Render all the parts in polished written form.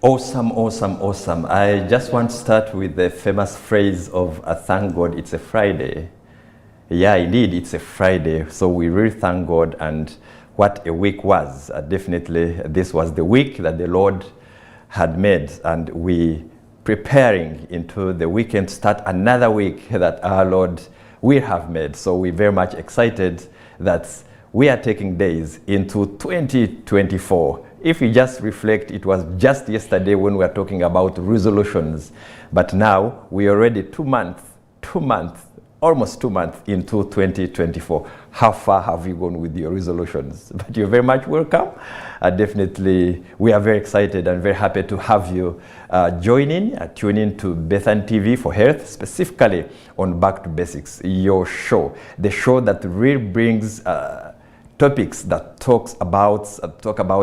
Awesome, awesome, awesome. I just want to start with the famous phrase of thank God it's a Friday. Yeah, indeed, it's a Friday. So we really thank God, and what a week was. Definitely, this was the week that the Lord had made, and we preparing into the weekend, start another week that our Lord will have made. So we're very much excited that we are taking days into 2024. If we just reflect, it was just yesterday when we were talking about resolutions, but now we're already 2 months, almost 2 months into 2024. How far have you gone with your resolutions? But you're very much welcome. Definitely, we are very excited and very happy to have you tune in to Bethany TV for Health, specifically on Back to Basics, your show, the show that really brings topics that talk about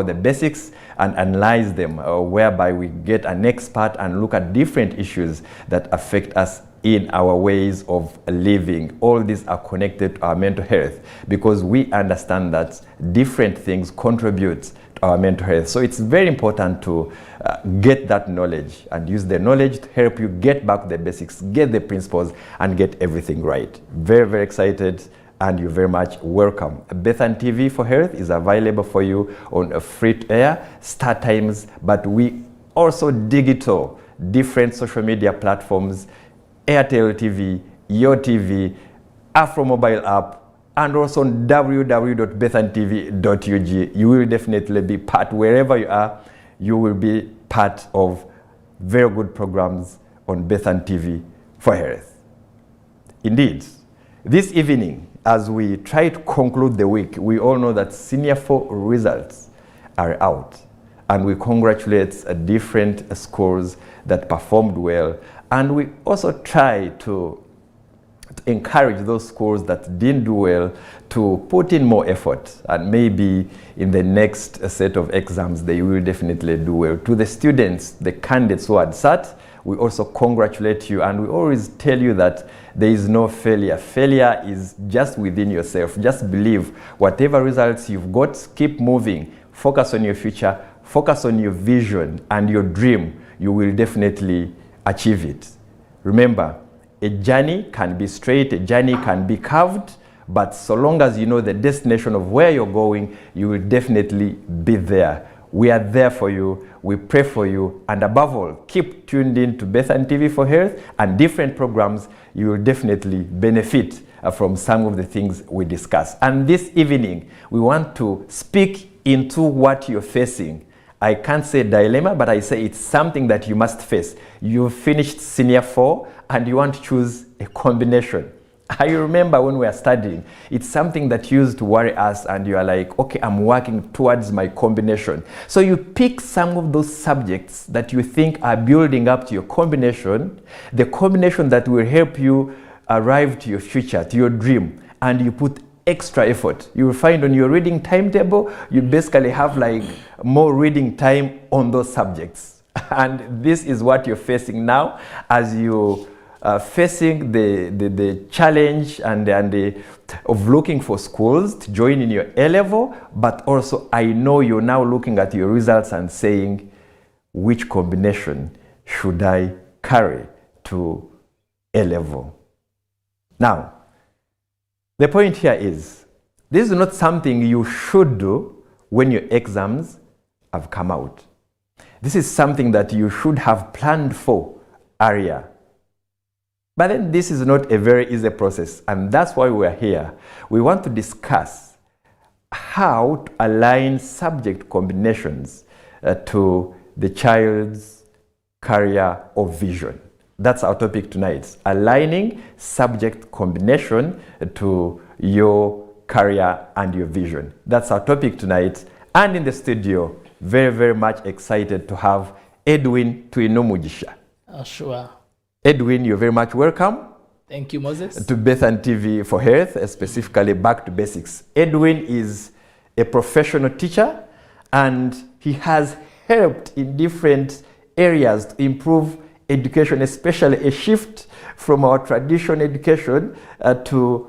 the basics and analyze them, whereby we get an expert and look at different issues that affect us in our ways of living. All these are connected to our mental health because we understand that different things contribute to our mental health. So it's very important to get that knowledge and use the knowledge to help you get back the basics, get the principles, and get everything right. Very, very excited. And you're very much welcome. Bethany TV for Health is available for you on a free-to-air, start times, but we also digital, different social media platforms, Airtel TV, Your TV, Afro mobile app, and also on www.bethanytv.ug. You will definitely be part, wherever you are, you will be part of very good programs on Bethany TV for Health. Indeed, this evening, as we try to conclude the week, we all know that Senior 4 results are out, and we congratulate different schools that performed well, and we also try to encourage those schools that didn't do well to put in more effort, and maybe in the next set of exams they will definitely do well. To the students, the candidates who had sat, we also congratulate you, and we always tell you that there is no failure. Failure is just within yourself. Just believe whatever results you've got, keep moving. Focus on your future, focus on your vision and your dream. You will definitely achieve it. Remember, a journey can be straight, a journey can be curved, but so long as you know the destination of where you're going, you will definitely be there. We are there for you, we pray for you, and above all, keep tuned in to Bethany TV for Health and different programs. You will definitely benefit from some of the things we discuss. And this evening, we want to speak into what you're facing. I can't say dilemma, but I say it's something that you must face. You've finished Senior 4 and you want to choose a combination. I remember when we were studying, it's something that used to worry us, and you are like, okay, I'm working towards my combination. So you pick some of those subjects that you think are building up to your combination, the combination that will help you arrive to your future, to your dream, and you put extra effort. You will find on your reading timetable, you basically have like more reading time on those subjects. And this is what you're facing now as you facing the challenge of looking for schools to join in your A-level, but also I know you're now looking at your results and saying, which combination should I carry to A-level? Now, the point here is, this is not something you should do when your exams have come out. This is something that you should have planned for earlier. But then this is not a very easy process, and that's why we're here. We want to discuss how to align subject combinations to the child's career or vision. That's our topic tonight, aligning subject combination to your career and your vision. That's our topic tonight, and in the studio, very, very much excited to have Edwin Twinomugisha. Sure. Edwin, you're very much welcome. Thank you, Moses. To Bethany TV for Health, specifically Back to Basics. Edwin is a professional teacher, and he has helped in different areas to improve education, especially a shift from our traditional education to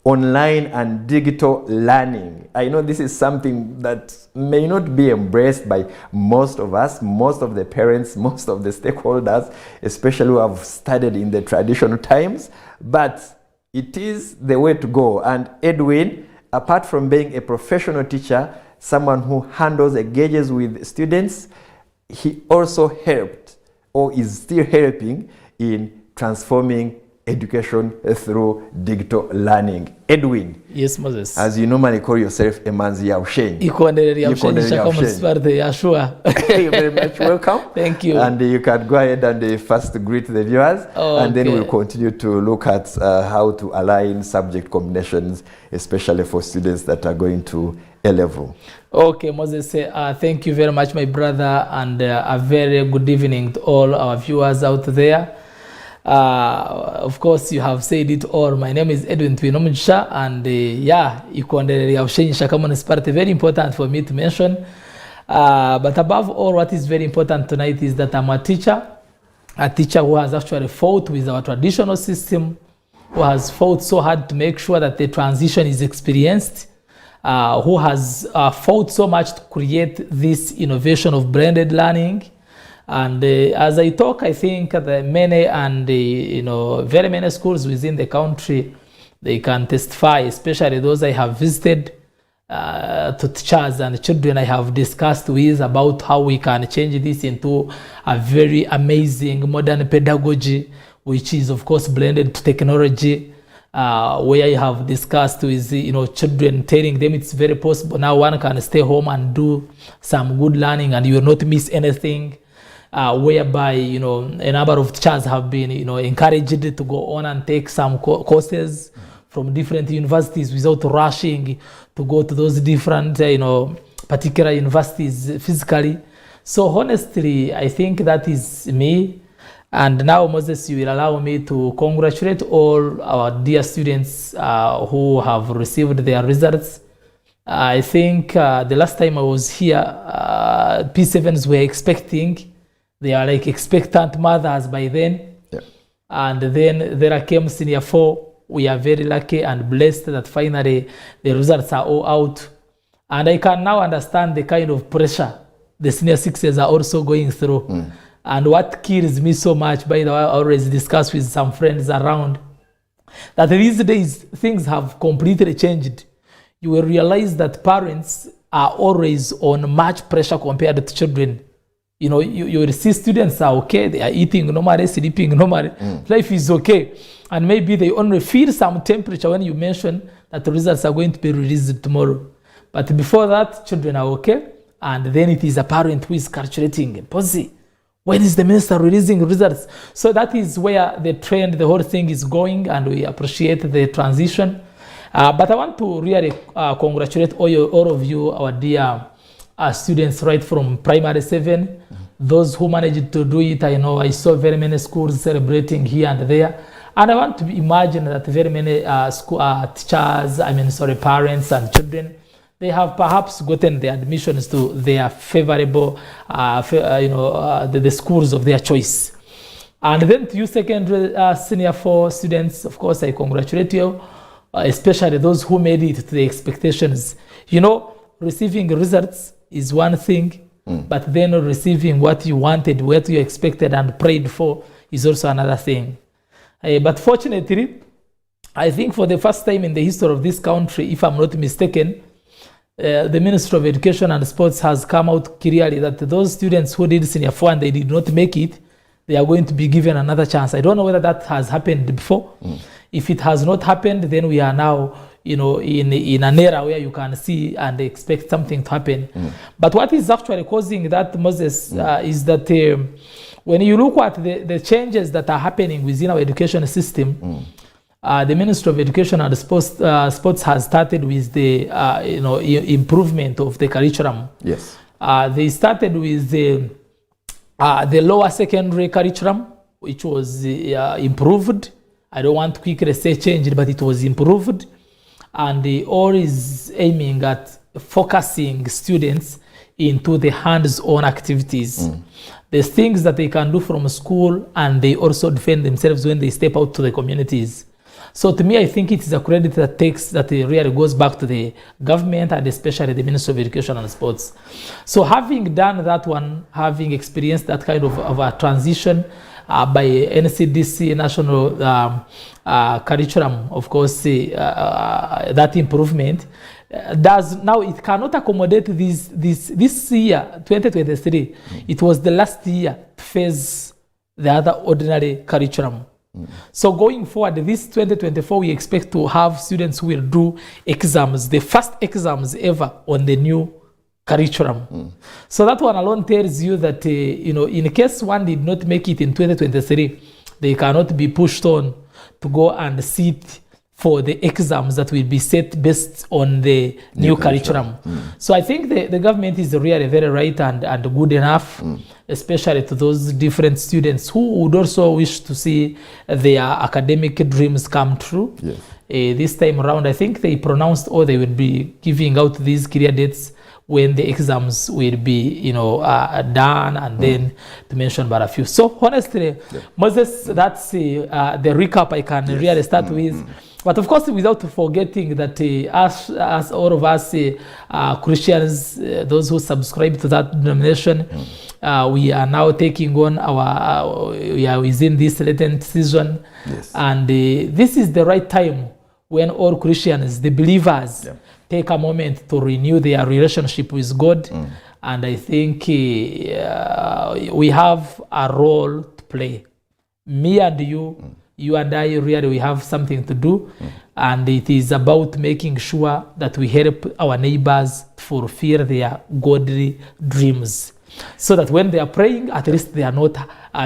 online and digital learning. I know this is something that may not be embraced by most of us, most of the parents, most of the stakeholders, especially who have studied in the traditional times, but it is the way to go. And Edwin, apart from being a professional teacher, someone who handles, engages with students, he also helped or is still helping in transforming education through digital learning. Edwin. Yes, Moses. As you normally call yourself, Emanzi Yaushen. You're very much welcome. Thank you. And you can go ahead and first greet the viewers, and then we'll continue to look at how to align subject combinations, especially for students that are going to A-level. Okay, Moses, thank you very much, my brother, and a very good evening to all our viewers out there. Of course, you have said it all. My name is Edwin Twinomugisha, and very important for me to mention. But above all, what is very important tonight is that I'm a teacher who has actually fought with our traditional system, who has fought so hard to make sure that the transition is experienced, who has fought so much to create this innovation of blended learning. And as I talk, I think the many and very many schools within the country, they can testify, especially those I have visited, to teachers and children I have discussed with about how we can change this into a very amazing modern pedagogy, which is of course blended to technology, where I have discussed with children, telling them it's very possible now one can stay home and do some good learning and you will not miss anything. Whereby a number of teachers have been encouraged to go on and take some courses from different universities without rushing to go to those different particular universities physically. So honestly, I think that is me. And now, Moses, you will allow me to congratulate all our dear students who have received their results. I think the last time I was here, P7s were expecting. They are like expectant mothers by then. Yeah. And then there came senior 4. We are very lucky and blessed that finally the results are all out. And I can now understand the kind of pressure the senior 6s are also going through. And what kills me so much, by the way, I always discuss with some friends around, that these days things have completely changed. You will realize that parents are always on much pressure compared to children. You will see students are okay, they are eating normally, sleeping normally, life is okay. And maybe they only feel some temperature when you mention that the results are going to be released tomorrow. But before that, children are okay. And then it is a parent who is calculating, Posy, when is the minister releasing results? So that is where the trend, the whole thing is going, and we appreciate the transition. But I want to really congratulate all of you, our dear students right from primary 7, those who managed to do it. I know I saw very many schools celebrating here and there. And I want to imagine that very many teachers, parents and children, they have perhaps gotten the admissions to their favorable, the schools of their choice. And then to you secondary senior 4 students, of course, I congratulate you, especially those who made it to the expectations. Receiving results is one thing, but then receiving what you wanted, what you expected and prayed for is also another thing. But fortunately, I think for the first time in the history of this country, if I'm not mistaken, the Ministry of Education and Sports has come out clearly that those students who did senior 4 and they did not make it, they are going to be given another chance. I don't know whether that has happened before. If it has not happened, then we are now in an era where you can see and expect something to happen. But what is actually causing that, Moses, is that when you look at the changes that are happening within our education system, the Ministry of Education and Sports has started with the improvement of the curriculum. Yes. They started with the lower secondary curriculum, which was improved. I don't want to quickly say changed, but it was improved. And they all is aiming at focusing students into the hands-on activities. There's things that they can do from school, and they also defend themselves when they step out to the communities. So to me, I think it is a credit that really goes back to the government and especially the Ministry of Education and Sports. So having done that one, having experienced that kind of a transition by NCDC national curriculum, of course, that improvement now it cannot accommodate this year, 2023. It was the last year to phase the other ordinary curriculum. So going forward, this 2024, we expect to have students who will do exams, the first exams ever on the new curriculum. So that one alone tells you that, in case one did not make it in 2023, they cannot be pushed on to go and sit for the exams that will be set based on the new curriculum. So I think the government is really very right and good enough, especially to those different students who would also wish to see their academic dreams come true. Yes. This time around, I think they pronounced or they will be giving out these clear dates when the exams will be, done, and then to mention but a few. So honestly, Moses, that's the recap I can really start with. But of course, without forgetting that as all of us Christians, those who subscribe to that denomination, we are now taking on we are within this Lenten season. Yes. And this is the right time when all Christians, the believers, take a moment to renew their relationship with God. And I think we have a role to play. Me and you, you and I, really, we have something to do. And it is about making sure that we help our neighbors fulfill their godly dreams. So that when they are praying, at least they are not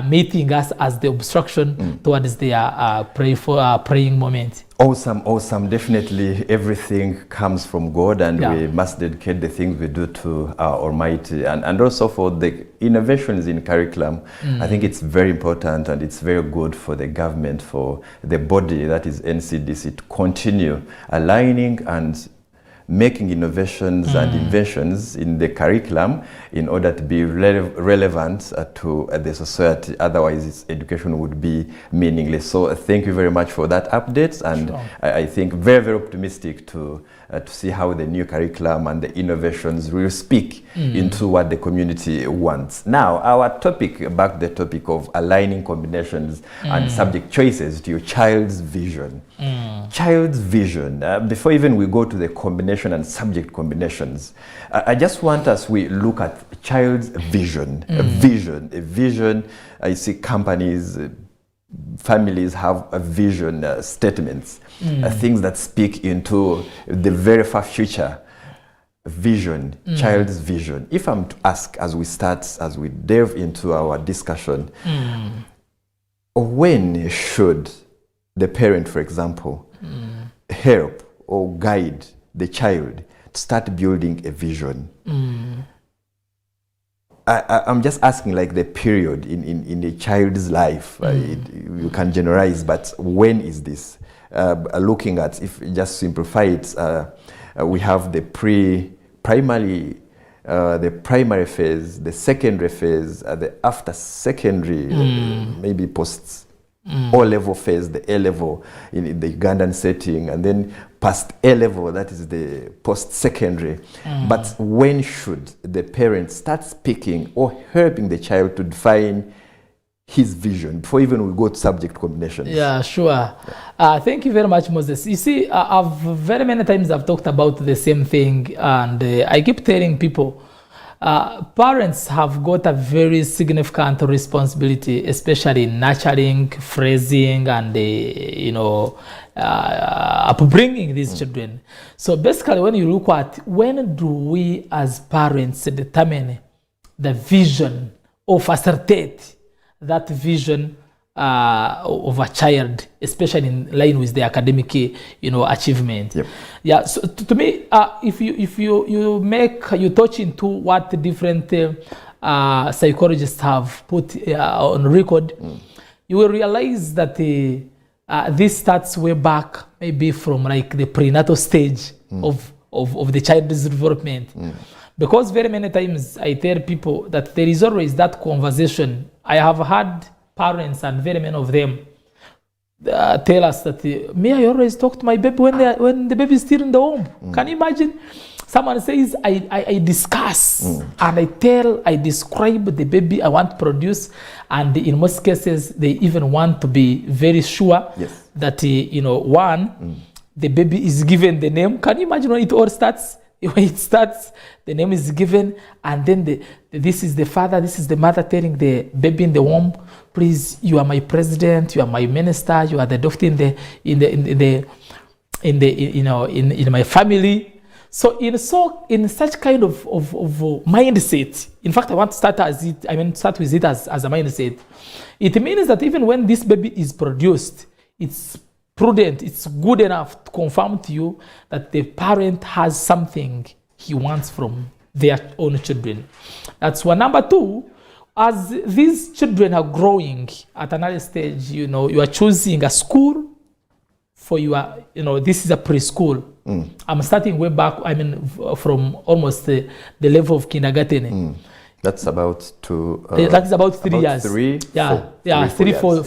meeting us as the obstruction towards their praying moment. Awesome. Definitely everything comes from God, and we must dedicate the things we do to our Almighty. And also for the innovations in curriculum, I think it's very important, and it's very good for the government, for the body that is NCDC, to continue aligning and making innovations and inventions in the curriculum in order to be relevant to the society. Otherwise, its education would be meaningless. So thank you very much for that update. And I think very, very optimistic to see how the new curriculum and the innovations will speak into what the community wants. Now, our topic, back to the topic of aligning combinations and subject choices to your child's vision. Child's vision. Before even we go to the combination and subject combinations, I just want us, we look at child's vision. A vision. I see companies, families have a vision statements, things that speak into the very far future. Vision, child's vision. If I'm to ask, as we delve into our discussion, when should the parent, for example, help or guide the child to start building a vision? I'm just asking, like, the period in a child's life. You can generalize, but when is this? Looking at, if just simplify it, we have the primary phase, the secondary phase, the after secondary, maybe post O-level phase, the A-level in the Ugandan setting, and then past A-level, that is the post-secondary. But when should the parent start speaking or helping the child to define his vision before even we go to subject combinations? Yeah, sure. Thank you very much, Moses. You see, very many times I've talked about the same thing, and I keep telling people, parents have got a very significant responsibility, especially in nurturing, phrasing, and upbringing these children. So basically, when you look at when do we as parents determine the vision or facilitate that vision of a child, especially in line with the academic, achievement. So to me, if you touch into what different psychologists have put on record, you will realize that this starts way back, maybe from like the prenatal stage of the child's development. Because very many times I tell people that there is always that conversation. I have had parents, and very many of them, tell us that me, I always talk to my baby when the baby is still in the womb. Can you imagine? Someone says, I discuss and I describe the baby I want to produce, and in most cases they even want to be very sure that the baby is given the name. Can you imagine when it all starts? When it starts, the name is given, and then this is the father, this is the mother telling the baby in the womb, please, you are my president, you are my minister, you are the doctor in my family. So in such kind of mindset, in fact, I want to start with it as a mindset. It means that even when this baby is produced, it's prudent, it's good enough to confirm to you that the parent has something he wants from their own children. That's one. Number two, as these children are growing at another stage, you are choosing a school for your, this is a preschool. I'm starting way back, from almost the level of kindergarten. That's about that's about 3 years.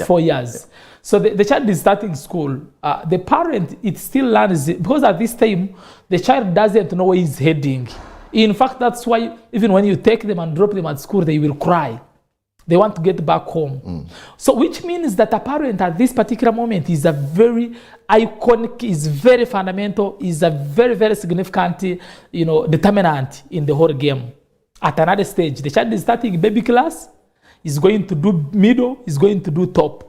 4 years. So the child is starting school. The parent, it still learns, because at this time, the child doesn't know where he's heading. In fact, that's why even when you take them and drop them at school, they will cry. They want to get back home. So which means that a parent at this particular moment is a very iconic, is very fundamental, is a very, very significant, determinant in the whole game. At another stage, the child is starting baby class, is going to do middle, is going to do top.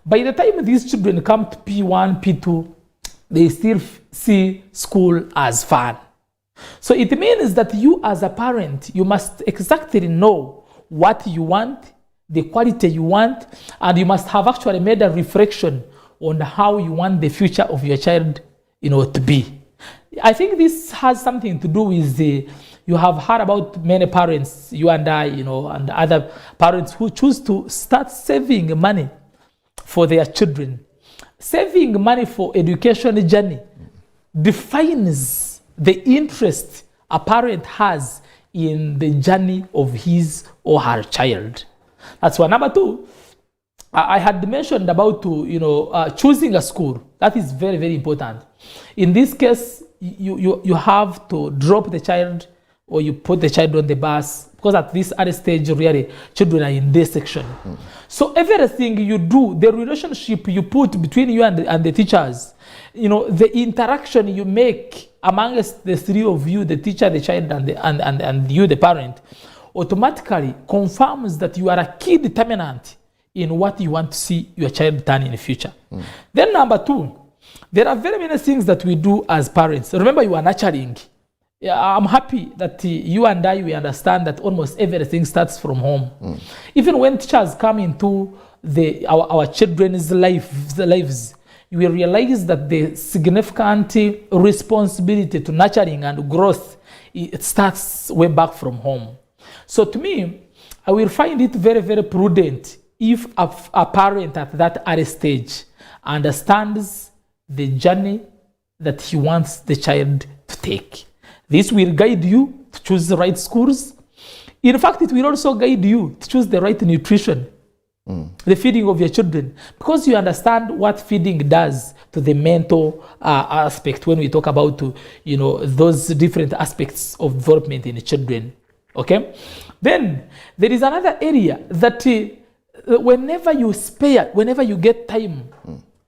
By the time these children come to P1, P2, they still see school as fun. So it means that you as a parent, you must exactly know what you want, the quality you want, and you must have actually made a reflection on how you want the future of your child, to be. I think this has something to do with you have heard about many parents, you and I, and other parents who choose to start saving money for their children. Saving money for education journey defines the interest a parent has in the journey of his or her child. That's one. Number two, I had mentioned about choosing a school. That is very, very important. In this case, you have to drop the child, or you put the child on the bus, because at this early stage, really, children are in this section. So everything you do, the relationship you put between you and the teachers, the interaction you make amongst the three of you, the teacher, the child, and you, the parent, automatically confirms that you are a key determinant in what you want to see your child done in the future. Then number two, there are very many things that we do as parents. Remember, you are nurturing. I'm happy that you and I, we understand that almost everything starts from home. Even when teachers come into our children's lives, you will realize that the significant responsibility to nurturing and growth, it starts way back from home. So to me, I will find it very, very prudent if a parent at that early stage understands the journey that he wants the child to take. This will guide you to choose the right schools. In fact, it will also guide you to choose the right nutrition, the feeding of your children, because you understand what feeding does to the mental aspect when we talk about those different aspects of development in children. Okay? Then there is another area that whenever you get time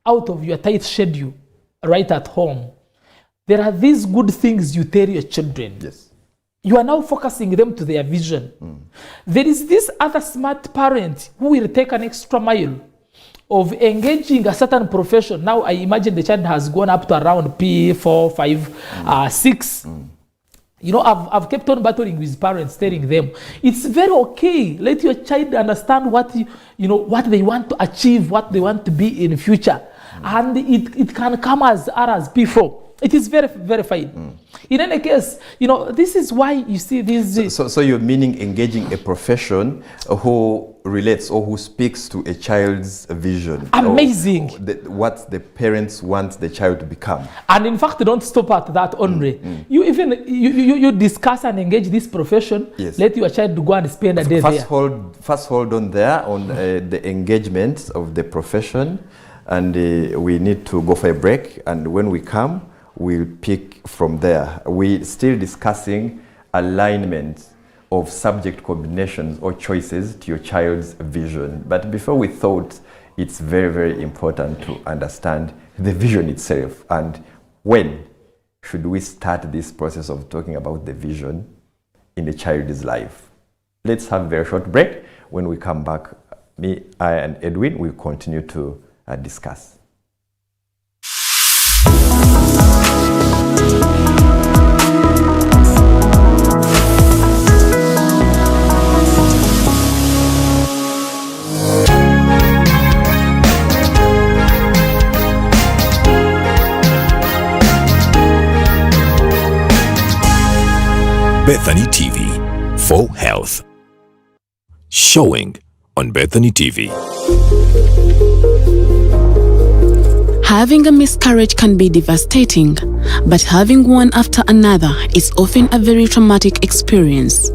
out of your tight schedule right at home, there are these good things you tell your children. Yes. You are now focusing them to their vision. There is this other smart parent who will take an extra mile of engaging a certain profession. Now I imagine the child has gone up to around P4, 5, 6. I've kept on battling with parents, telling them it's very okay. Let your child understand what they want to achieve, what they want to be in the future, and it can come as P4. It is very, very fine. In any case, this is why you see this. So you're meaning engaging a profession who relates or who speaks to a child's vision. Amazing. What the parents want the child to become. And in fact, don't stop at that only. You discuss and engage this profession. Yes. Let your child go and spend a day there. First hold on there on the engagement of the profession. and we need to go for a break. And when we come, we'll pick from there. We're still discussing alignment of subject combinations or choices to your child's vision. But before we thought, it's very, very important to understand the vision itself. And when should we start this process of talking about the vision in a child's life? Let's have a very short break. When we come back, I and Edwin will continue to discuss. Bethany TV for Health. Showing on Bethany TV. Having a miscarriage can be devastating, but having one after another is often a very traumatic experience.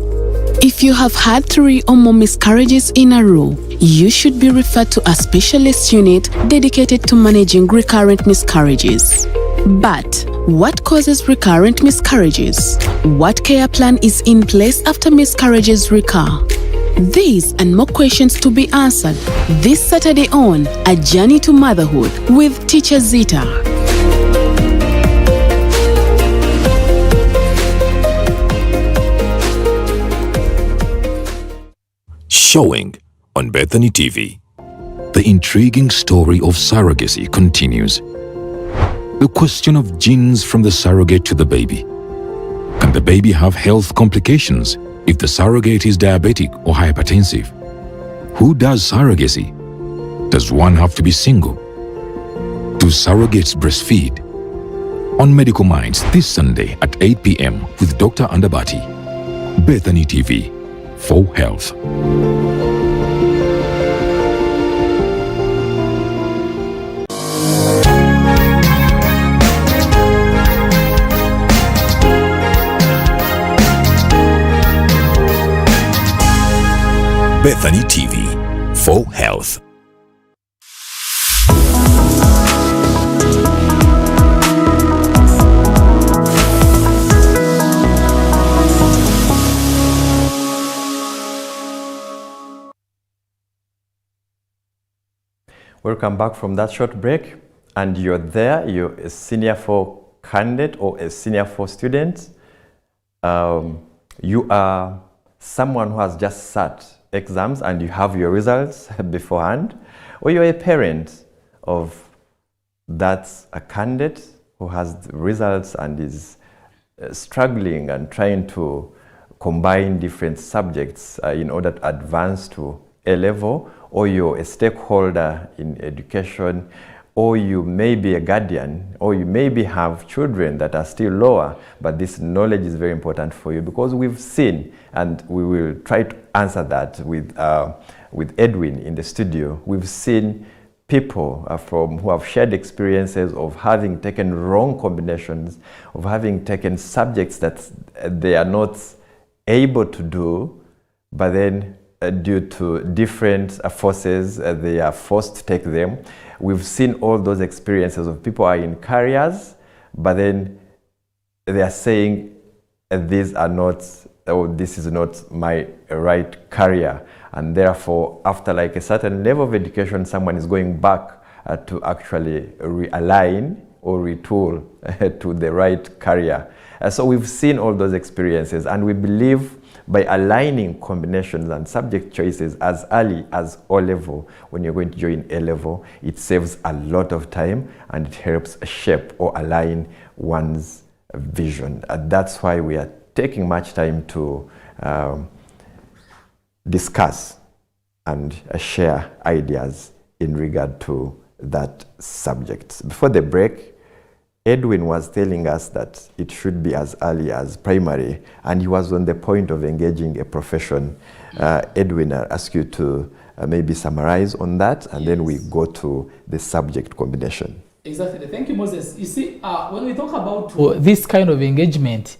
If you have had 3 or more miscarriages in a row, you should be referred to a specialist unit dedicated to managing recurrent miscarriages. But what causes recurrent miscarriages? What care plan is in place after miscarriages recur? These and more questions to be answered this Saturday on A Journey to Motherhood with Teacher Zita. Showing on Bethany TV. The intriguing story of surrogacy continues. The question of genes from the surrogate to the baby. Can the baby have health complications if the surrogate is diabetic or hypertensive? Who does surrogacy? Does one have to be single? Do surrogates breastfeed? On Medical Minds this Sunday at 8 p.m. with Dr. Andabati. Bethany TV for Health. Bethany TV for Health. Welcome back from that short break. And you're there, you're a senior 4 candidate or a senior 4 student. You are someone who has just sat exams and you have your results beforehand, or you're a parent of a candidate who has the results and is struggling and trying to combine different subjects in order to advance to A level, or you're a stakeholder in education, or you may be a guardian, or you maybe have children that are still lower, but this knowledge is very important for you because we've seen, and we will try to answer that with Edwin in the studio. We've seen people who have shared experiences of having taken wrong combinations, of having taken subjects that they are not able to do, but then due to different forces, they are forced to take them. We've seen all those experiences of people are in careers, but then they are saying these are not, or this is not my right career. And therefore, after like a certain level of education, someone is going back to actually realign or retool to the right career. So we've seen all those experiences, and we believe by aligning combinations and subject choices as early as O level, when you're going to join A level, it saves a lot of time and it helps shape or align one's vision. And that's why we are taking much time to discuss and share ideas in regard to that subject. Before the break, Edwin was telling us that it should be as early as primary, and he was on the point of engaging a profession. Edwin, I ask you to maybe summarize on that, and then we go to the subject combination. Exactly. Thank you, Moses. You see, when we talk about this kind of engagement,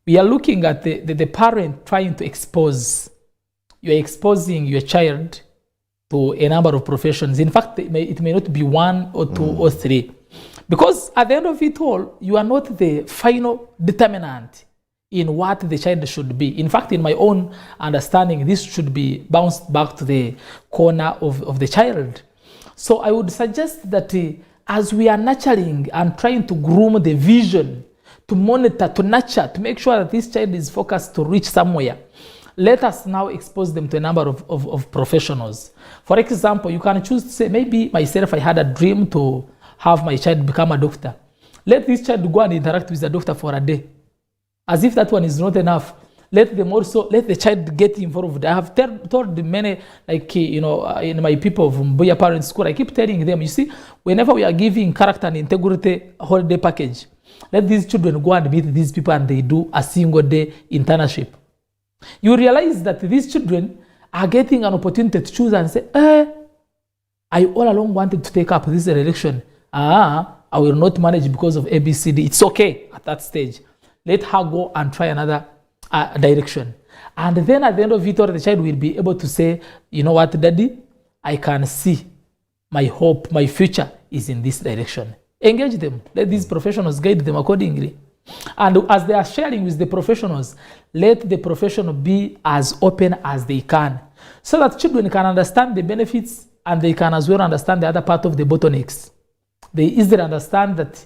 we are looking at the parent trying to expose. You're exposing your child to a number of professions. In fact, it may not be one or two or three. Because at the end of it all, you are not the final determinant in what the child should be. In fact, in my own understanding, this should be bounced back to the corner of the child. So I would suggest that as we are nurturing and trying to groom the vision, to monitor, to nurture, to make sure that this child is focused to reach somewhere, let us now expose them to a number of professionals. For example, you can choose to say, maybe myself, I had a dream to have my child become a doctor. Let this child go and interact with the doctor for a day. As if that one is not enough. Let the child get involved. I have told many, like, in my people from Mbuya Parent School, I keep telling them, you see, whenever we are giving character and integrity holiday package, let these children go and meet these people and they do a single day internship. You realize that these children are getting an opportunity to choose and say, I all along wanted to take up this direction. I will not manage because of ABCD. It's okay at that stage. Let her go and try another direction. And then at the end of it all, the child will be able to say, you know what, Daddy, I can see my hope, my future is in this direction. Engage them. Let these professionals guide them accordingly. And as they are sharing with the professionals, let the professional be as open as they can, so that children can understand the benefits and they can as well understand the other part of the bottlenecks. They easily understand that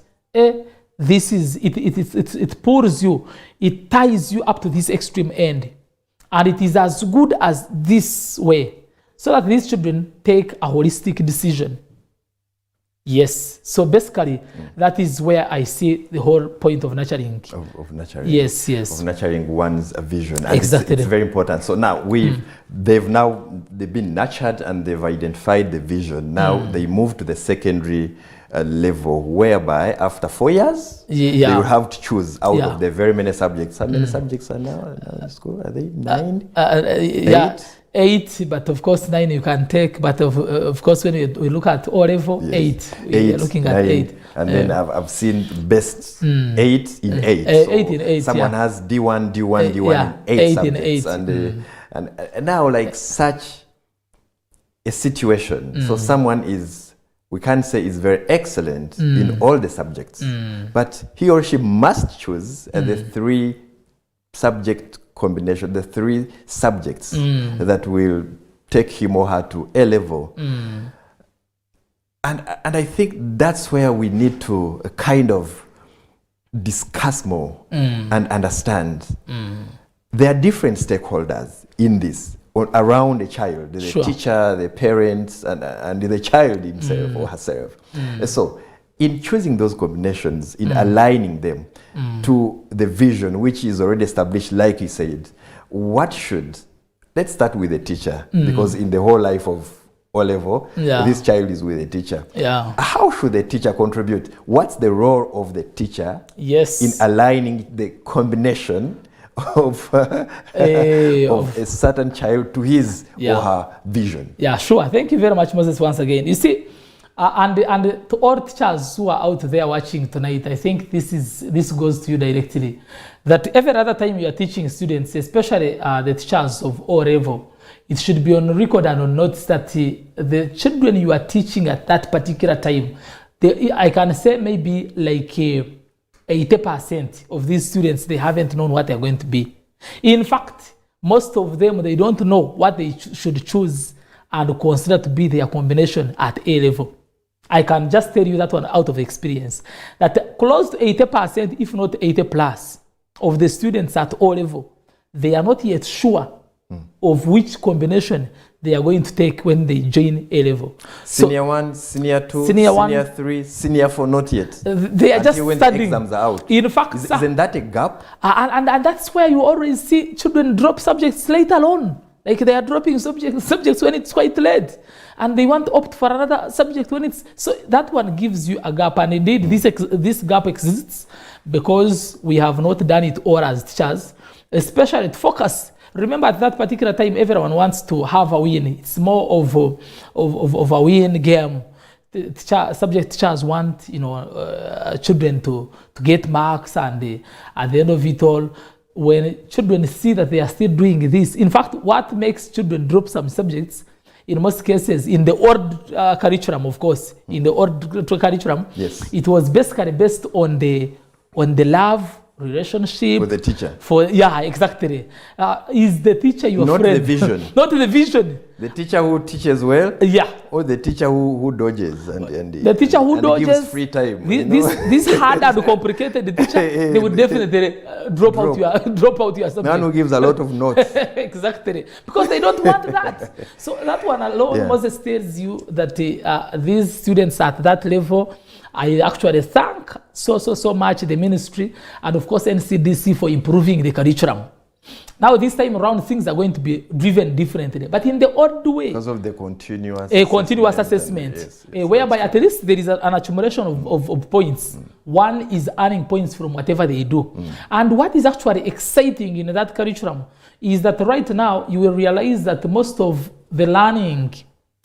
this is it pulls you, it ties you up to this extreme end, and it is as good as this way, so that these children take a holistic decision. Yes, so basically that is where I see the whole point of nurturing. Of nurturing. Yes, yes. Of nurturing one's vision. And exactly. It's very important. So now they've been nurtured and they've identified the vision. Now they move to the secondary level, whereby after 4 years, they will have to choose out of the very many subjects. How many subjects are now in school? Are they 9? 8, but of course 9 you can take, but of course when we look at O level, 8. We are looking at 8. And then I've seen best 8 in 8. So 8 in 8. Someone has D1 in 8 subjects. And now, like, such a situation, so someone is, we can't say is very excellent in all the subjects, but he or she must choose the 3 subject combination, the 3 subjects that will take him or her to A level. And I think that's where we need to kind of discuss more and understand. There are different stakeholders in this, around the child, the teacher, the parents, and the child himself or herself. So in choosing those combinations, in aligning them to the vision which is already established, like you said, let's start with the teacher, because in the whole life of O level, this child is with a teacher. How should the teacher contribute? What's the role of the teacher in aligning the combination of a certain child to his or her vision? Yeah, sure. Thank you very much, Moses, once again. You see, and to all teachers who are out there watching tonight, I think this goes to you directly. That every other time you are teaching students, especially the teachers of O level, it should be on record and on notice that the children you are teaching at that particular time, I can say maybe like 80% of these students, they haven't known what they're going to be. In fact, most of them, they don't know what they should choose and consider to be their combination at A level. I can just tell you that one out of experience, that close to 80%, if not 80 plus, of the students at O level, they are not yet sure of which combination they are going to take when they join A level. Senior 1, Senior 2, Senior 3, Senior 4, not yet. They are just when studying. The exams are out. In fact, isn't that a gap? And that's where you always see children drop subjects later on. Like they are dropping subjects when it's quite late, and they want to opt for another subject when it's, so that one gives you a gap. And indeed this gap exists because we have not done it all as teachers, especially to focus. Remember, at that particular time, everyone wants to have a win. It's more of a win game. Subject teachers want, children to get marks, and at the end of it all, when children see that they are still doing this, in fact, what makes children drop some subjects in most cases, in the old curriculum, of course, in the old curriculum, Yes. it was basically based on the love relationship with the teacher. Exactly. Is the teacher your Not friend? the vision. Not the vision. The teacher who teaches well, Yeah. or the teacher who dodges and The teacher who and dodges gives free time. This hard and complicated teacher, they would definitely drop out your subject. Man who gives a lot of notes. Exactly, because they don't want that. So that one alone, Moses tells you that these students at that level, I actually thank so much the ministry and of course NCDC for improving the curriculum. Now this time around things are going to be driven differently, but in the old way. Because of the continuous assessment, yes, whereby at least there is an accumulation of points. One is earning points from whatever they do. And what is actually exciting in that curriculum is that right now you will realize that most of learning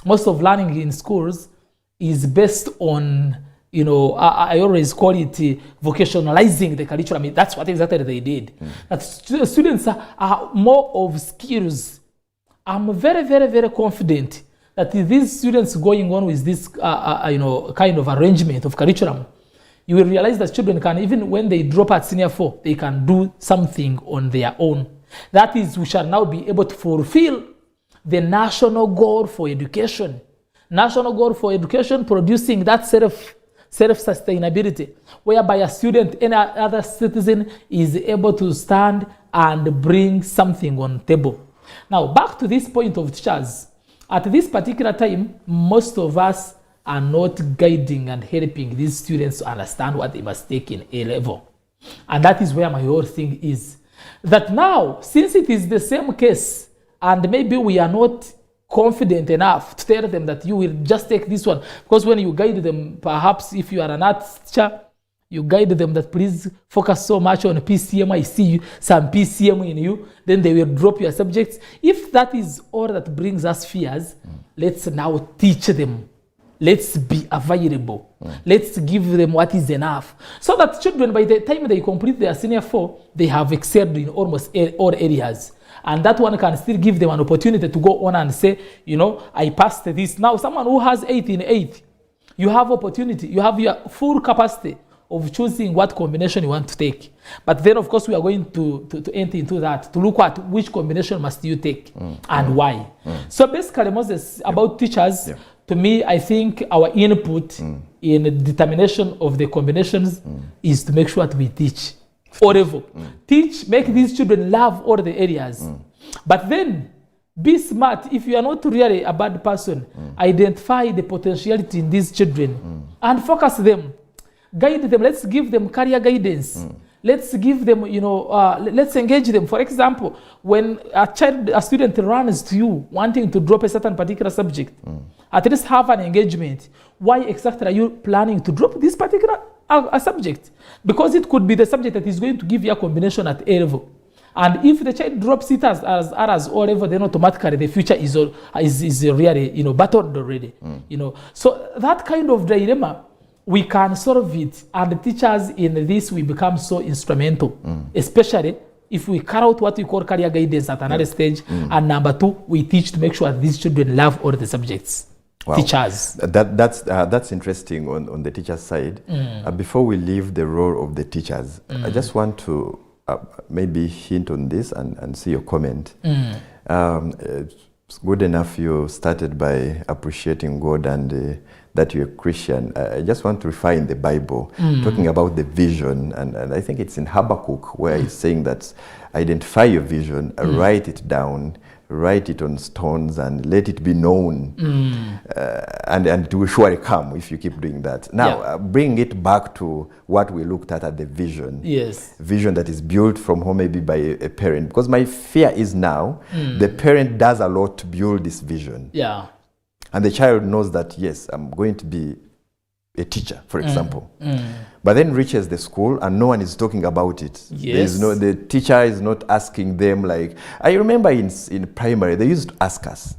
in schools is based on, I always call it vocationalizing the curriculum. That's what exactly they did. That students are more of skills. I'm very, very, very confident that these students going on with this, kind of arrangement of curriculum, you will realize that children can, even when they drop at senior 4, they can do something on their own. That is, we shall now be able to fulfill the national goal for education. National goal for education, producing that self-sustainability, whereby a student, any other citizen is able to stand and bring something on the table. Now, back to this point of teachers. At this particular time, most of us are not guiding and helping these students to understand what they must take in A-level. And that is where my whole thing is. That now, since it is the same case, and maybe we are not confident enough to tell them that you will just take this one, because when you guide them, perhaps if you are an art teacher, you guide them that please focus so much on PCM, I see some PCM in you, then they will drop your subjects. If that is all that brings us fears, let's now teach them. Let's be available. Let's give them what is enough. So that children, by the time they complete their senior 4, they have excelled in almost all areas. And that one can still give them an opportunity to go on and say, I passed this. Now, someone who has 8 in 8, you have opportunity. You have your full capacity of choosing what combination you want to take. But then, of course, we are going to enter into that, to look at which combination must you take and why. So basically, Moses, about teachers, to me, I think our input in the determination of the combinations is to make sure that we teach. Or teach, make these children love all the areas. But then, be smart. If you are not really a bad person, identify the potentiality in these children and focus them. Guide them. Let's give them career guidance. Let's give them, let's engage them. For example, when a student runs to you wanting to drop a certain particular subject, at least have an engagement. Why exactly are you planning to drop this particular subject? Because it could be the subject that is going to give you a combination at A level. And if the child drops it as O level, then automatically the future is really, battled already. So that kind of dilemma, we can solve it, and the teachers in this will become so instrumental, especially if we carry out what we call career guidance at another stage, and number 2, we teach to make sure these children love all the subjects. Wow. Teachers. That's interesting on the teacher side. Before we leave the role of the teachers, I just want to maybe hint on this and see your comment. It's good enough you started by appreciating God and that you're a Christian. I just want to refine the Bible, talking about the vision, and I think it's in Habakkuk where he's saying that identify your vision, write it down, write it on stones and let it be known, and it will surely come if you keep doing that. Now, bring it back to what we looked at the vision. Yes. Vision that is built from home, maybe by a parent. Because my fear is now, the parent does a lot to build this vision. Yeah. And the child knows that, yes, I'm going to be a teacher, for example. But then reaches the school and no one is talking about it. Yes. The teacher is not asking them like, I remember in primary, they used to ask us,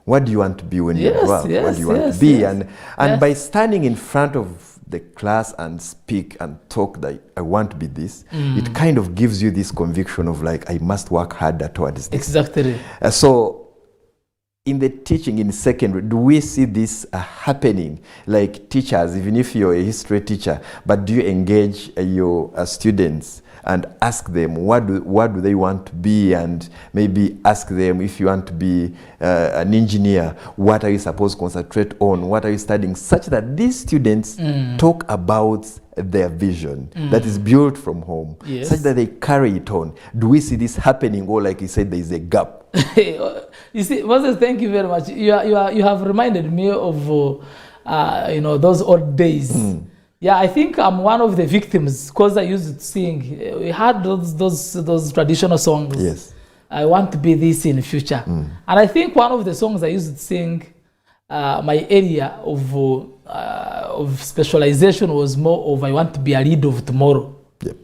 what do you want to be when you grow up? What do you want to be? And by standing in front of the class and speak and talk that I want to be this, it kind of gives you this conviction of like, I must work harder towards this. Exactly. So in the teaching in secondary, do we see this happening? Like teachers, even if you're a history teacher, but do you engage your students and ask them what do they want to be, and maybe ask them, if you want to be an engineer, what are you supposed to concentrate on, what are you studying, such that these students talk about their vision that is built from home, such that they carry it on. Do we see this happening, or like you said, there is a gap? You see, Moses, thank you very much. You have reminded me of those old days. Yeah, I think I'm one of the victims, because I used to sing. We had those traditional songs. Yes. I want to be this in the future. And I think one of the songs I used to sing, my area of specialization was more of, I want to be a leader of tomorrow. Yep.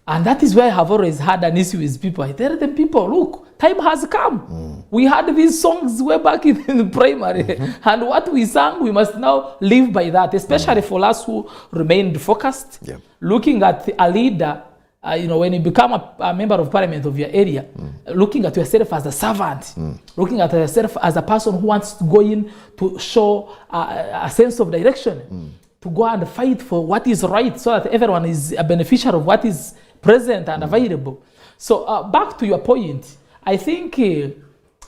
And that is why I have always had an issue with people. I tell them, people, look, time has come. We had these songs way back in the primary. And what we sang, we must now live by that, especially for us who remained focused. Yep. Looking at a leader, when you become a member of parliament of your area, looking at yourself as a servant, looking at yourself as a person who wants to go in to show a sense of direction, to go and fight for what is right, so that everyone is a beneficiary of what is present and available. So back to your point, I think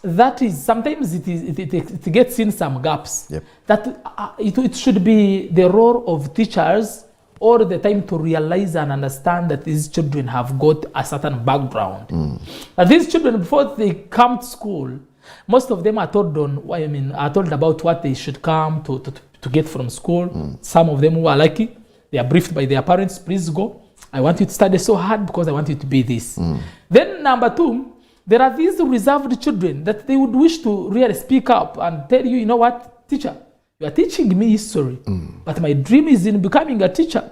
that is sometimes it gets in some gaps. Yep. That it should be the role of teachers all the time to realize and understand that these children have got a certain background. But these children, before they come to school, most of them are told about what they should come to get from school. Some of them who are lucky, they are briefed by their parents, please go. I want you to study so hard because I want you to be this. Then number two, there are these reserved children that they would wish to really speak up and tell you, you know what, teacher, you are teaching me history, but my dream is in becoming a teacher.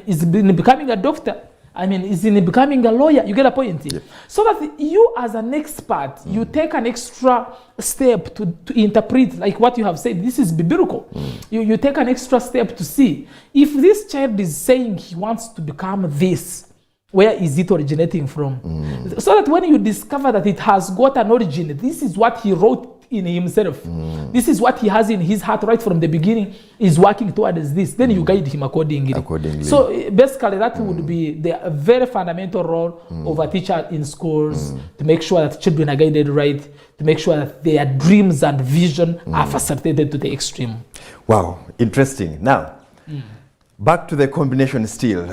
Is in becoming a doctor. Is in becoming a lawyer. You get a point? Yep. So that you as an expert, you take an extra step to interpret, like what you have said, this is biblical. You take an extra step to see if this child is saying he wants to become this, where is it originating from? So that when you discover that it has got an origin, this is what he wrote in himself. This is what he has in his heart right from the beginning, is working towards this. Then you guide him accordingly. So basically that would be the very fundamental role of a teacher in schools, to make sure that children are guided right, to make sure that their dreams and vision are facilitated to the extreme. Wow, interesting. Now, back to the combination still.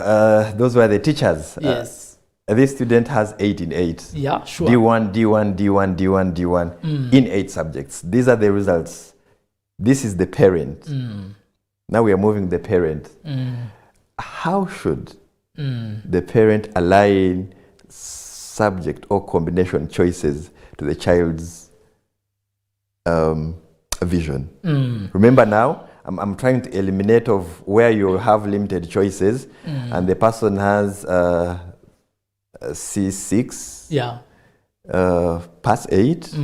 Those were the teachers. Yes. This student has 8 in 8. Yeah, sure. D1, D1, D1, D1, D1 in 8 subjects. These are the results. This is the parent. Now we are moving the parent. How should the parent align subject or combination choices to the child's vision? Remember now, I'm trying to eliminate of where you have limited choices and the person has C6, pass 8,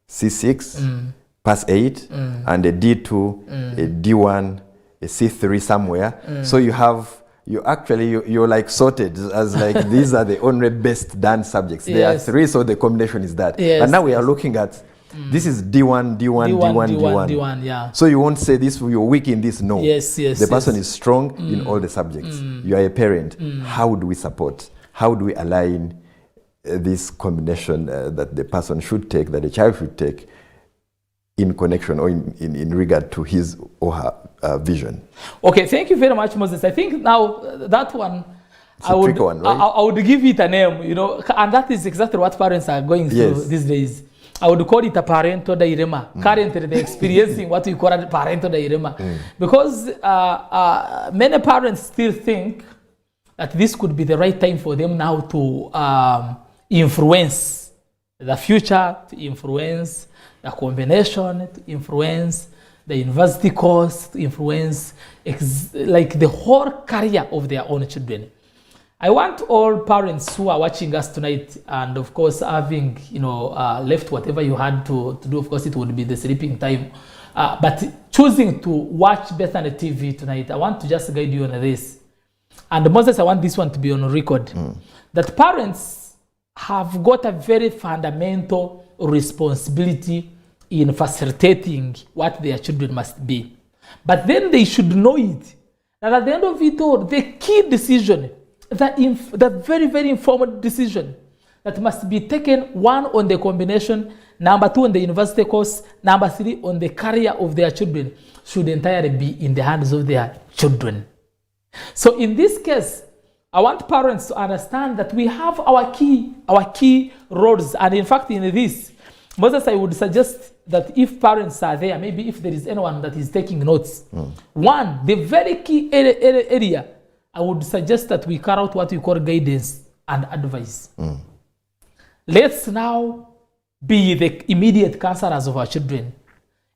C6, pass 8, and a D2, a D1, a C3 somewhere. So you're like sorted as like these are the only best done subjects. There are 3, so the combination is that. But now we are looking at this is D1, D1, D1, D1. Yeah. So you won't say this, you're weak in this. No. The person is strong in all the subjects. You are a parent. How do we support? How do we align this combination that the person should take, that the child should take, in connection or in regard to his or her vision? Okay, thank you very much, Moses. I think now that one, I would give it a name, and that is exactly what parents are going through these days. I would call it a parental dilemma. Currently, they're experiencing what we call a parental dilemma. Because many parents still think that this could be the right time for them now to influence the future, to influence the combination, to influence the university course, to influence like the whole career of their own children. I want all parents who are watching us tonight, and of course having left whatever you had to do, of course it would be the sleeping time, but choosing to watch Bethany TV tonight, I want to just guide you on this. And Moses, I want this one to be on record, that parents have got a very fundamental responsibility in facilitating what their children must be. But then they should know it, that at the end of it all, the key decision, the very, very informed decision that must be taken, 1, on the combination, number 2, on the university course, number 3, on the career of their children, should entirely be in the hands of their children. So in this case, I want parents to understand that we have our key roles. And in fact, in this, Moses, I would suggest that if parents are there, maybe if there is anyone that is taking notes, 1, the very key area, I would suggest that we carry out what we call guidance and advice. Let's now be the immediate counselors of our children.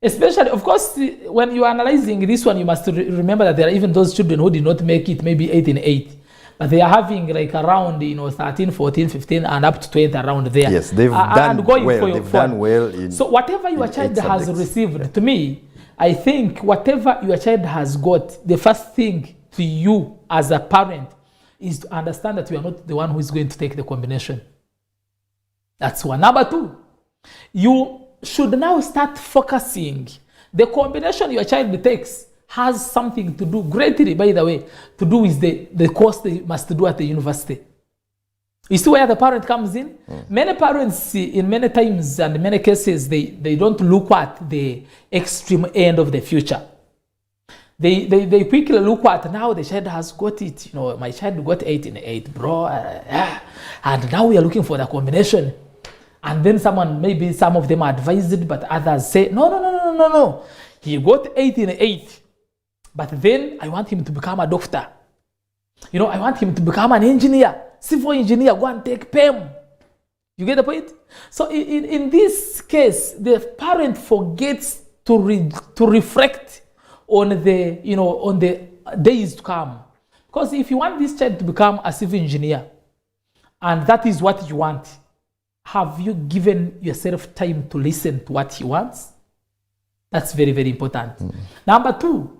Especially, of course, when you are analyzing this one, you must remember that there are even those children who did not make it, maybe 8 in 8. But they are having like around, 13, 14, 15, and up to 20 around there. Yes, they've done well. They've done well. So whatever your child has received, to me, I think whatever your child has got, the first thing to you as a parent is to understand that you are not the one who is going to take the combination. That's one. Number 2, you should now start focusing. The combination your child takes has something to do, greatly, by the way, to do with the course they must do at the university. You see where the parent comes in? Many parents, in many times and many cases, they don't look at the extreme end of the future. They quickly look at, now the child has got it. My child got 8 in 8, bro. And now we are looking for the combination. And then maybe some of them are advised, but others say, no. He got 8 in 8. But then I want him to become a doctor. I want him to become an engineer, civil engineer, go and take PEM. You get the point? So in this case, the parent forgets to reflect on the days to come. Because if you want this child to become a civil engineer, and that is what you want, have you given yourself time to listen to what he wants? That's very, very important. Number 2,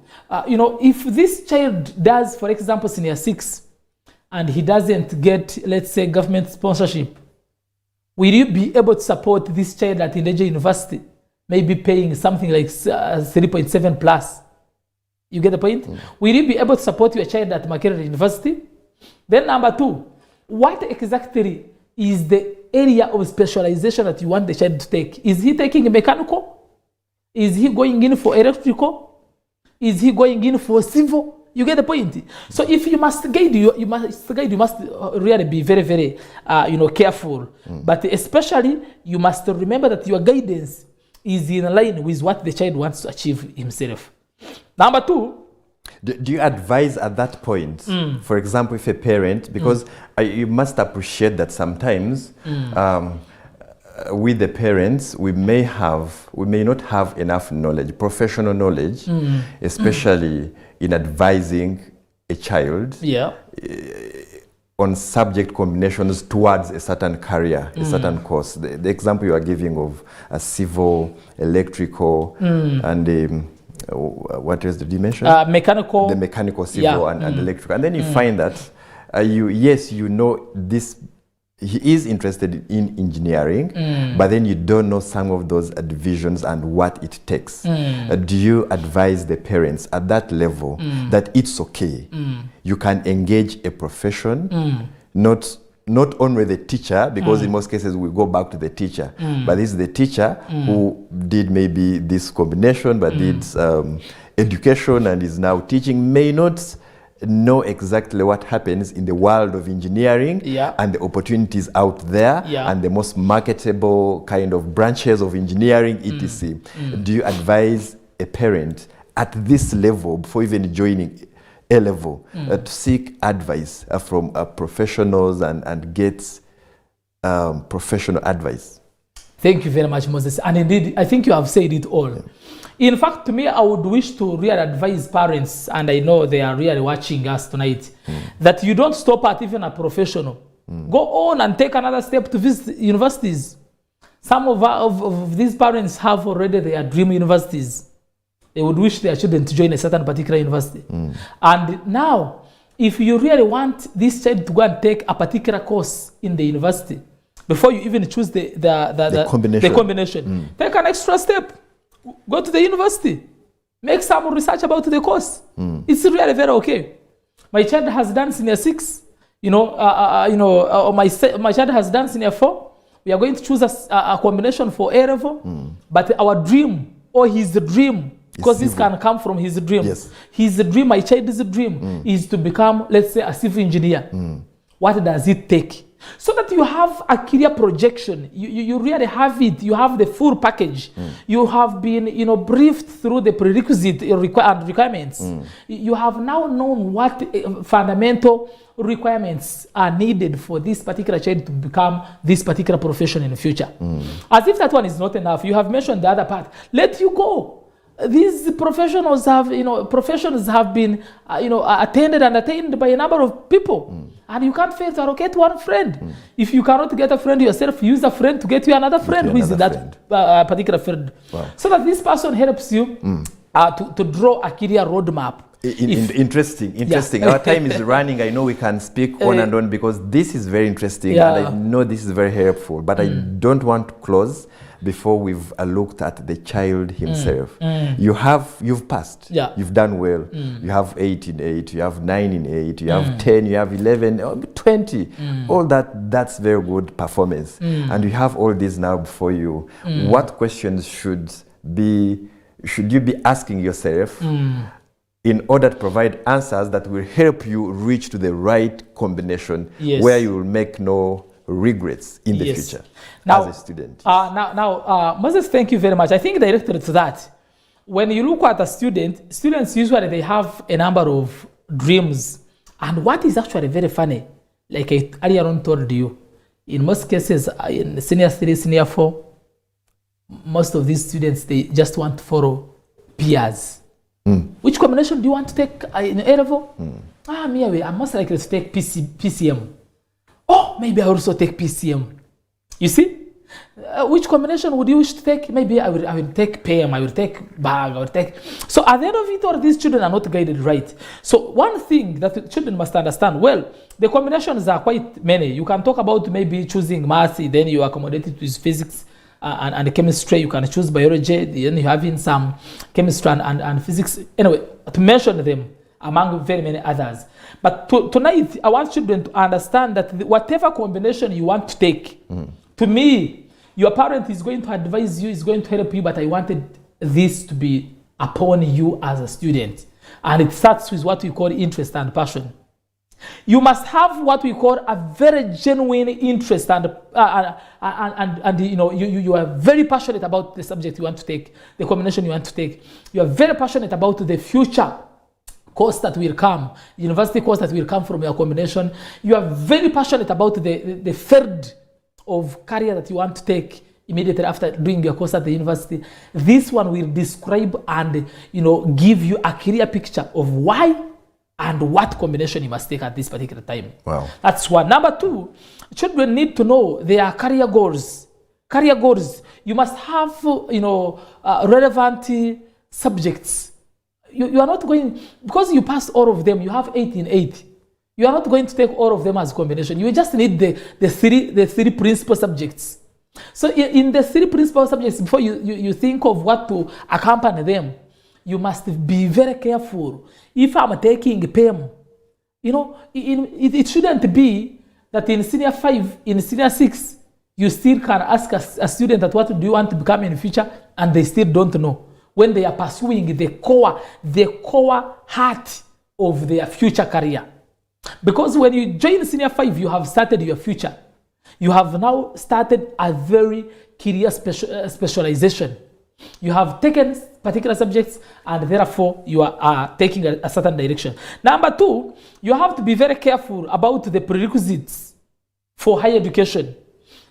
if this child does, for example, senior 6, and he doesn't get, let's say, government sponsorship, will you be able to support this child at Indeja University? Maybe paying something like 3.7 plus. You get the point? Will you be able to support your child at Makerere University? Then number 2, what exactly is the area of specialization that you want the child to take? Is he taking mechanical? Is he going in for electrical? Is he going in for civil? You get the point? So if you must guide, you must really be very, very, careful. But especially, you must remember that your guidance is in line with what the child wants to achieve himself. Number 2. Do you advise at that point, for example, if a parent, because you must appreciate that sometimes with the parents, we may not have enough knowledge, professional knowledge, especially in advising a child on subject combinations towards a certain career, a certain course. The example you are giving of a civil, electrical, and what is the dimension? Mechanical. The mechanical, civil, and electrical. And then you find that this. He is interested in engineering, but then you don't know some of those divisions and what it takes. Do you advise the parents at that level that it's okay? You can engage a profession, not only the teacher, because in most cases we go back to the teacher, but this is the teacher who did maybe this combination, but did education and is now teaching, may not know exactly what happens in the world of engineering and the opportunities out there and the most marketable kind of branches of engineering, etc. Do you advise a parent at this level, before even joining A level, to seek advice from professionals and get professional advice? Thank you very much, Moses. And indeed, I think you have said it all. In fact, to me, I would wish to really advise parents, and I know they are really watching us tonight, that you don't stop at even a professional. Go on and take another step to visit universities. Some of these parents have already their dream universities. They would wish their children to join a certain particular university. And now, if you really want this child to go and take a particular course in the university, before you even choose the combination. Take an extra step. Go to the university. Make some research about the course. It's really very okay. My child has done senior 6. My child has done senior 4. We are going to choose a combination for A level. But our dream, or his dream, because this can come from his dream. Yes. His dream, my child's dream, is to become, let's say, a civil engineer. What does it take? So that you have a career projection. You really have it. You have the full package. You have been, briefed through the prerequisite requirements. You have now known what fundamental requirements are needed for this particular child to become this particular profession in the future. As if that one is not enough, you have mentioned the other part. Let you go. These professionals have, professions have been, attended and attained by a number of people. And you can't fail to allocate one friend. If you cannot get a friend yourself, use a friend to get you another friend who is in that particular field. Wow. So that this person helps you to draw a career roadmap. Interesting. Yeah. Our time is running. I know we can speak on and on because this is very interesting and I know this is very helpful. But I don't want to close before we've looked at the child himself. You've passed. Yeah. You've done well. You have 8 in 8. You have 9 in 8. You have 10. You have 11, 20. All that's very good performance. And you have all this now before you. What questions should you be asking yourself in order to provide answers that will help you reach to the right combination where you will make no regrets in the future as a student? Moses, thank you very much. I think directed to that. When you look at a student, students usually they have a number of dreams. And what is actually very funny, like I earlier on told you, in most cases, in senior 3, senior 4, most of these students, they just want to follow peers. Which combination do you want to take in A level? I'm most likely to take PCM. Oh, maybe I also take PCM. You see? Which combination would you wish to take? Maybe I will take PM, I will take BAG, I will take... So at the end of it all, these children are not guided right. So one thing that the children must understand, the combinations are quite many. You can talk about maybe choosing math, then you accommodate it with physics and chemistry. You can choose biology, then you have in some chemistry and physics. Anyway, to mention them among very many others. But tonight, I want children to understand that whatever combination you want to take, to me, your parent is going to advise you, is going to help you, but I wanted this to be upon you as a student. And it starts with what we call interest and passion. You must have what we call a very genuine interest and you are very passionate about the subject you want to take, the combination you want to take. You are very passionate about the future course that will come, university course that will come from your combination. You are very passionate about the field of career that you want to take immediately after doing your course at the university. This one will describe and give you a clear picture of why and what combination you must take at this particular time. Wow. That's one. Number 2, children need to know their career goals. Career goals. You must have relevant subjects. You are not going, because you passed all of them, you have 8 in 8. You are not going to take all of them as combination. You just need the three principal subjects. So in the 3 principal subjects, before you think of what to accompany them, you must be very careful. If I'm taking PEM, it shouldn't be that in senior 5, in senior 6, you still can ask a student that what do you want to become in the future, and they still don't know. When they are pursuing the core heart of their future career. Because when you join senior 5, you have started your future. You have now started a very career specialization. You have taken particular subjects and therefore you are taking a certain direction. Number 2, you have to be very careful about the prerequisites for higher education.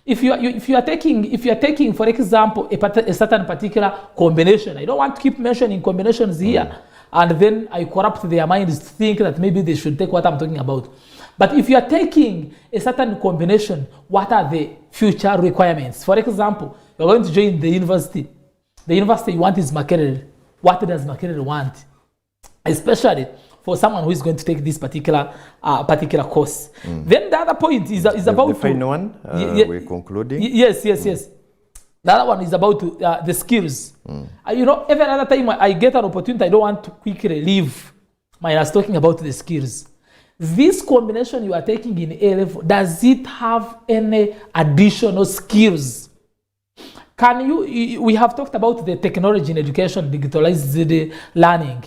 If you are taking, for example, a certain particular combination, I don't want to keep mentioning combinations here, and then I corrupt their minds to think that maybe they should take what I'm talking about. But if you are taking a certain combination, what are the future requirements? For example, you're going to join the university. The university you want is Makerere. What does Makerere want? Especially for someone who is going to take this particular course. Then the other point is about the final one. We're concluding. Yes. The other one is about the skills. You know, every other time I get an opportunity, I don't want to quickly leave minus talking about the skills. This combination you are taking in A level, does it have any additional skills? We have talked about the technology in education, digitalized learning.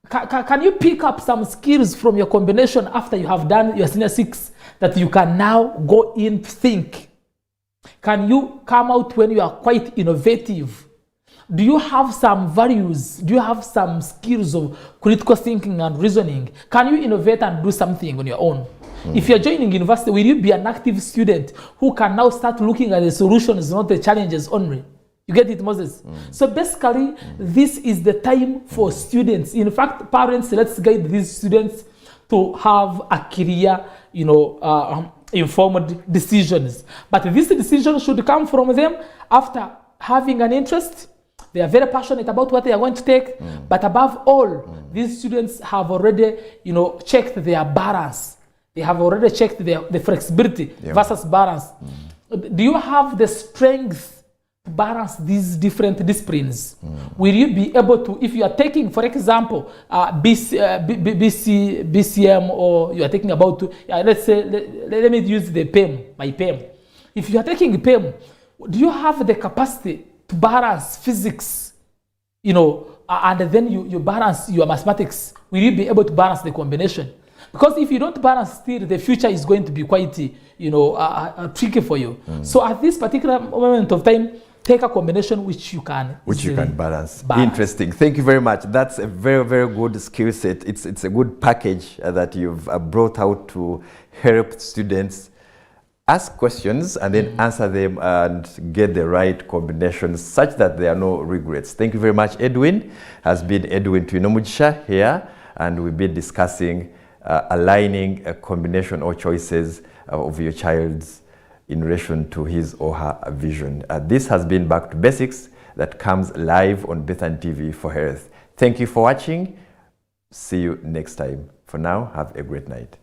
Can you pick up some skills from your combination after you have done your senior 6 that you can now go in think? Can you come out when you are quite innovative? Do you have some values? Do you have some skills of critical thinking and reasoning? Can you innovate and do something on your own? If you're joining university, will you be an active student who can now start looking at the solutions, not the challenges only? You get it, Moses? So basically, this is the time for students. In fact, parents, let's guide these students to have a career, informed decisions. But these decisions should come from them after having an interest. They are very passionate about what they are going to take. But above all, these students have already, checked their balance. They have already checked the flexibility versus balance. Do you have the strength to balance these different disciplines? Will you be able to, if you are taking, for example, BCM, or you are taking about, let's say, let me use the my PEM. If you are taking PEM, do you have the capacity to balance physics, and then you balance your mathematics? Will you be able to balance the combination? Because if you don't balance still, the future is going to be quite, tricky for you. So at this particular moment of time, take a combination which you can balance. Interesting. Thank you very much. That's a very, very good skill set. It's a good package that you've brought out to help students ask questions and then answer them and get the right combinations such that there are no regrets. Thank you very much. Edwin has been Edwin Twinomugisha here, and we've been discussing aligning a combination or choices of your child's in relation to his or her vision. This has been Back to Basics that comes live on Bethany TV for Health. Thank you for watching. See you next time. For now, have a great night.